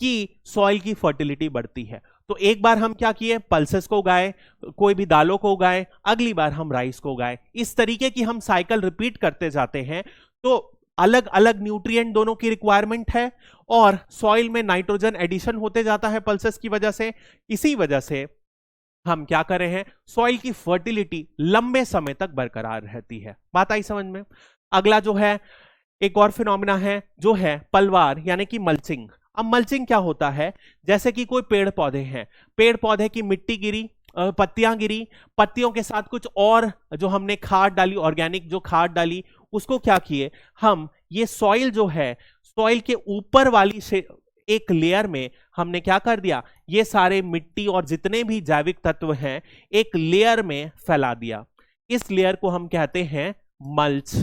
S1: कि सॉइल की फर्टिलिटी बढ़ती है। तो एक बार हम क्या किए, पल्सेस को उगाए, कोई भी दालों को उगाए, अगली बार हम राइस को उगाए। इस तरीके की हम साइकिल रिपीट करते जाते हैं। तो अलग अलग न्यूट्रिएंट दोनों की रिक्वायरमेंट है, और सॉइल में नाइट्रोजन एडिशन होते जाता है पल्सेस की वजह से। इसी वजह से हम क्या कर रहे हैं, सॉइल की फर्टिलिटी लंबे समय तक बरकरार रहती है। बात आई समझ में। अगला जो है, एक और फिनोमिना है जो है पलवार, यानी कि मल्चिंग। अब मल्चिंग क्या होता है, जैसे कि कोई पेड़ पौधे हैं, पेड़ पौधे की मिट्टी गिरी, पत्तियां गिरी, पत्तियों के साथ कुछ और जो हमने खाद डाली, ऑर्गेनिक जो खाद डाली, उसको क्या किए हम, ये सॉइल जो है, सॉइल के ऊपर वाली से एक लेयर में हमने क्या कर दिया, ये सारे मिट्टी और जितने भी जैविक तत्व हैं एक लेयर में फैला दिया। इस लेयर को हम कहते हैं मल्च।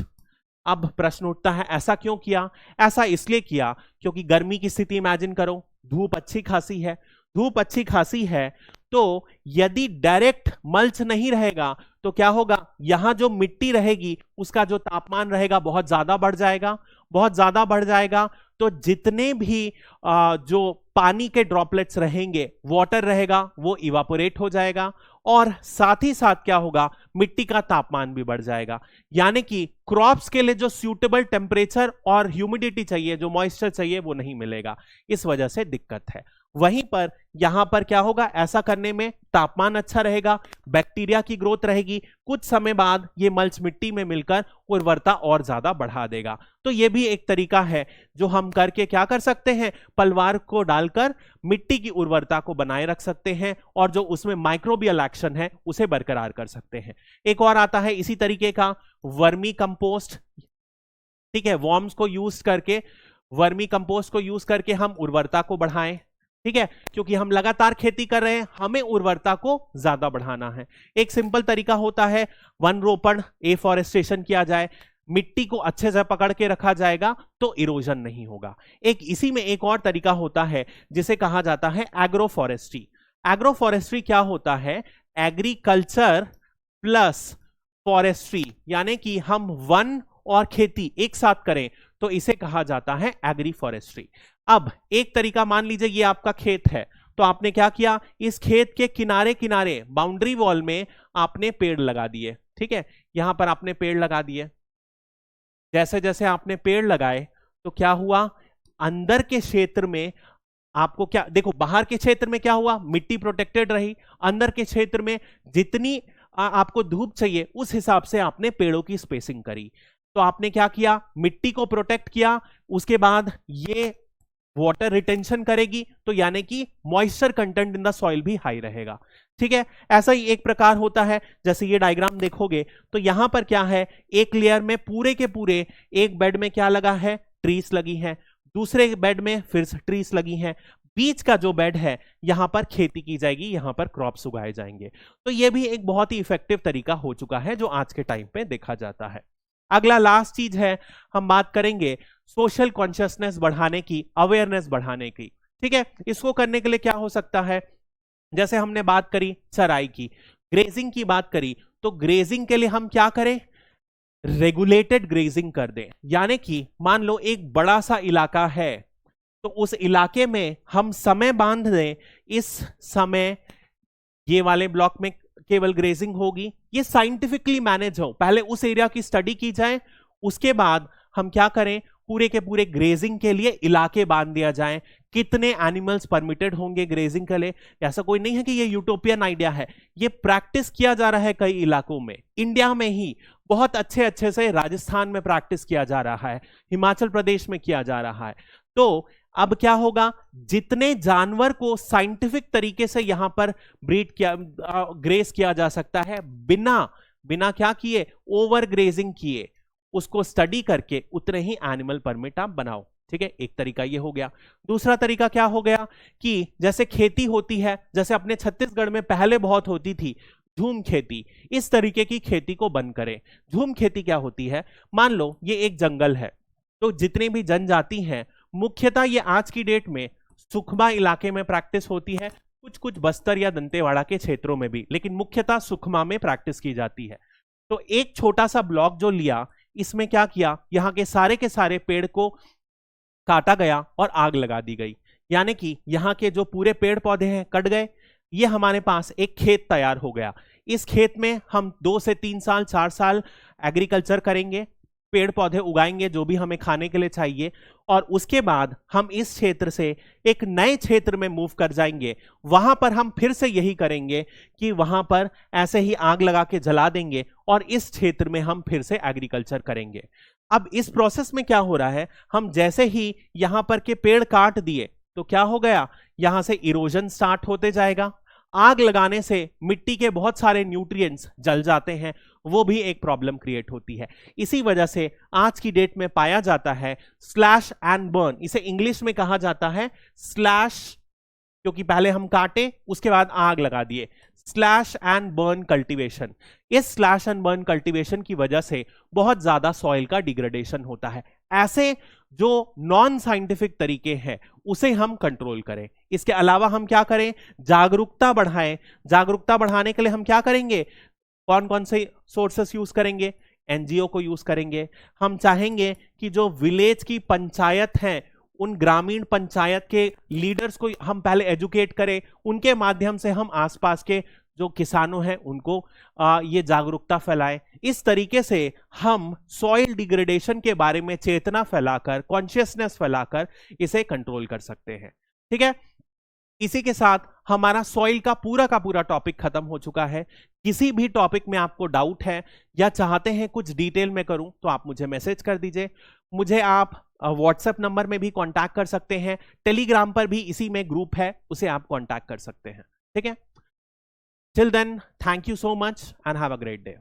S1: अब प्रश्न उठता है ऐसा क्यों किया, ऐसा इसलिए किया क्योंकि गर्मी की स्थिति इमेजिन करो, धूप अच्छी खासी है, धूप अच्छी खासी है, तो यदि डायरेक्ट मल्च नहीं रहेगा तो क्या होगा, यहां जो मिट्टी रहेगी उसका जो तापमान रहेगा बहुत ज्यादा बढ़ जाएगा, बहुत ज्यादा बढ़ जाएगा। तो जितने भी जो पानी के ड्रॉपलेट्स रहेंगे, वाटर रहेगा, वो इवापोरेट हो जाएगा, और साथ ही साथ क्या होगा, मिट्टी का तापमान भी बढ़ जाएगा। यानी कि क्रॉप्स के लिए जो सूटेबल टेम्परेचर और ह्यूमिडिटी चाहिए, जो मॉइस्चर चाहिए, वो नहीं मिलेगा। इस वजह से दिक्कत है। वहीं पर यहां पर क्या होगा, ऐसा करने में तापमान अच्छा रहेगा, बैक्टीरिया की ग्रोथ रहेगी, कुछ समय बाद ये मल्च मिट्टी में मिलकर उर्वरता और ज्यादा बढ़ा देगा। तो ये भी एक तरीका है जो हम करके क्या कर सकते हैं, पलवार को डालकर मिट्टी की उर्वरता को बनाए रख सकते हैं और जो उसमें माइक्रोबियल एक्शन है उसे बरकरार कर सकते हैं। एक और आता है इसी तरीके का वर्मी कंपोस्ट, ठीक है, वर्मी कंपोस्ट को यूज करके हम उर्वरता को बढ़ाएं, ठीक है, क्योंकि हम लगातार खेती कर रहे हैं, हमें उर्वरता को ज्यादा बढ़ाना है। एक सिंपल तरीका होता है वन रोपण, एफॉरेस्टेशन किया जाए, मिट्टी को अच्छे से पकड़ के रखा जाएगा तो इरोजन नहीं होगा। एक इसी में एक और तरीका होता है जिसे कहा जाता है एग्रोफॉरेस्ट्री। एग्रोफॉरेस्ट्री क्या होता है, एग्रीकल्चर प्लस फॉरेस्ट्री, यानी कि हम वन और खेती एक साथ करें तो इसे कहा जाता है एग्री फॉरेस्ट्री। अब एक तरीका मान लीजिए ये आपका खेत है, तो आपने क्या किया, इस खेत के किनारे किनारे बाउंड्री वॉल में आपने पेड़ लगा दिए, ठीक है, यहां पर आपने पेड़ लगा दिए। जैसे जैसे आपने पेड़ लगाए तो क्या हुआ, अंदर के क्षेत्र में आपको क्या देखो, बाहर के क्षेत्र में क्या हुआ, मिट्टी प्रोटेक्टेड रही, अंदर के क्षेत्र में जितनी आपको धूप चाहिए उस हिसाब से आपने पेड़ों की स्पेसिंग करी। तो आपने क्या किया, मिट्टी को प्रोटेक्ट किया, उसके बाद ये वाटर रिटेंशन करेगी, तो यानी कि moisture content in the soil भी हाई रहेगा, ठीक है। ऐसा ही एक प्रकार होता है, जैसे ये डायग्राम देखोगे तो यहां पर क्या है, एक लेयर में पूरे के पूरे एक बेड में क्या लगा है, ट्रीज लगी हैं, दूसरे बेड में फिर ट्रीज लगी हैं, बीच का जो बेड है यहां पर खेती की जाएगी, यहां पर क्रॉप्स उगाए जाएंगे। तो ये भी एक बहुत ही इफेक्टिव तरीका हो चुका है जो आज के टाइम पे देखा जाता है। अगला लास्ट चीज है, हम बात करेंगे सोशल कॉन्शियसनेस बढ़ाने की, अवेयरनेस बढ़ाने की, ठीक है। इसको करने के लिए क्या हो सकता है, जैसे हमने बात करी चराई की, ग्रेजिंग की बात करी, तो ग्रेजिंग के लिए हम क्या करें, रेगुलेटेड ग्रेजिंग कर दें। यानी कि मान लो एक बड़ा सा इलाका है तो उस इलाके में हम समय बांध दें, इस समय ये वाले ब्लॉक में केवल ग्रेजिंग होगी, ये साइंटिफिकली मैनेज हो, पहले उस एरिया की स्टडी की जाए, उसके बाद हम क्या करें, पूरे के पूरे ग्रेजिंग के लिए इलाके बांध दिया जाए, कितने एनिमल्स परमिटेड होंगे ग्रेजिंग के लिए। ऐसा कोई नहीं है कि ये यूटोपियन आइडिया है, ये प्रैक्टिस किया जा रहा है कई इलाकों में, इंडिया में ही बहुत अच्छे अच्छे से राजस्थान में प्रैक्टिस किया जा रहा है, हिमाचल प्रदेश में किया जा रहा है। तो अब क्या होगा, जितने जानवर को साइंटिफिक तरीके से यहां पर ब्रीड किया, ग्रेस किया जा सकता है, बिना बिना क्या किए, ओवर ग्रेजिंग किए, उसको स्टडी करके उतने ही एनिमल परमिट आप बनाओ, ठीक है। एक तरीका ये हो गया। दूसरा तरीका क्या हो गया कि जैसे खेती होती है, जैसे अपने छत्तीसगढ़ में पहले बहुत होती थी झूम खेती, इस तरीके की खेती को बंद करें। झूम खेती क्या होती है, मान लो ये एक जंगल है, तो जितने भी जनजाति हैं, मुख्यतः ये आज की डेट में सुकमा इलाके में प्रैक्टिस होती है, कुछ कुछ बस्तर या दंतेवाड़ा के क्षेत्रों में भी, लेकिन मुख्यतः सुकमा में प्रैक्टिस की जाती है। तो एक छोटा सा ब्लॉक जो लिया, इसमें क्या किया, यहां के सारे पेड़ को काटा गया और आग लगा दी गई, यानी कि यहां के जो पूरे पेड़ पौधे हैं कट गए, ये हमारे पास एक खेत तैयार हो गया। इस खेत में हम 2 से 3 साल 4 साल एग्रीकल्चर करेंगे, पेड़ पौधे उगाएंगे जो भी हमें खाने के लिए चाहिए, और उसके बाद हम इस क्षेत्र से एक नए क्षेत्र में मूव कर जाएंगे। वहां पर हम फिर से यही करेंगे कि वहां पर ऐसे ही आग लगा के जला देंगे और इस क्षेत्र में हम फिर से एग्रीकल्चर करेंगे। अब इस प्रोसेस में क्या हो रहा है, हम जैसे ही यहां पर के पेड़ काट दिए तो क्या हो गया, यहां से इरोजन स्टार्ट होते जाएगा। आग लगाने से मिट्टी के बहुत सारे न्यूट्रिएंट्स जल जाते हैं, वो भी एक प्रॉब्लम क्रिएट होती है। इसी वजह से आज की डेट में पाया जाता है स्लैश एंड बर्न, इसे इंग्लिश में कहा जाता है स्लैश, क्योंकि पहले हम काटे उसके बाद आग लगा दिए, स्लैश एंड बर्न कल्टीवेशन। इस स्लैश एंड बर्न कल्टीवेशन की वजह से बहुत ज्यादा सॉइल का डिग्रेडेशन होता है। ऐसे जो नॉन साइंटिफिक तरीके हैं उसे हम कंट्रोल करें। इसके अलावा हम क्या करें, जागरूकता बढ़ाएं। जागरूकता बढ़ाने के लिए हम क्या करेंगे, कौन कौन से सोर्सेस यूज करेंगे, एनजीओ को यूज करेंगे। हम चाहेंगे कि जो विलेज की पंचायत हैं, उन ग्रामीण पंचायत के लीडर्स को हम पहले एजुकेट करें, उनके माध्यम से हम आसपास के जो किसानों हैं उनको ये जागरूकता फैलाएं। इस तरीके से हम सॉइल डिग्रेडेशन के बारे में चेतना फैलाकर, कॉन्शियसनेस फैलाकर इसे कंट्रोल कर सकते हैं, ठीक है। इसी के साथ हमारा सॉइल का पूरा टॉपिक खत्म हो चुका है। किसी भी टॉपिक में आपको डाउट है या चाहते हैं कुछ डिटेल में करूं तो आप मुझे मैसेज कर दीजिए। मुझे आप व्हाट्सएप नंबर में भी कांटेक्ट कर सकते हैं, टेलीग्राम पर भी इसी में ग्रुप है, उसे आप कांटेक्ट कर सकते हैं। ठीक है, till then thank you so much and have a great day.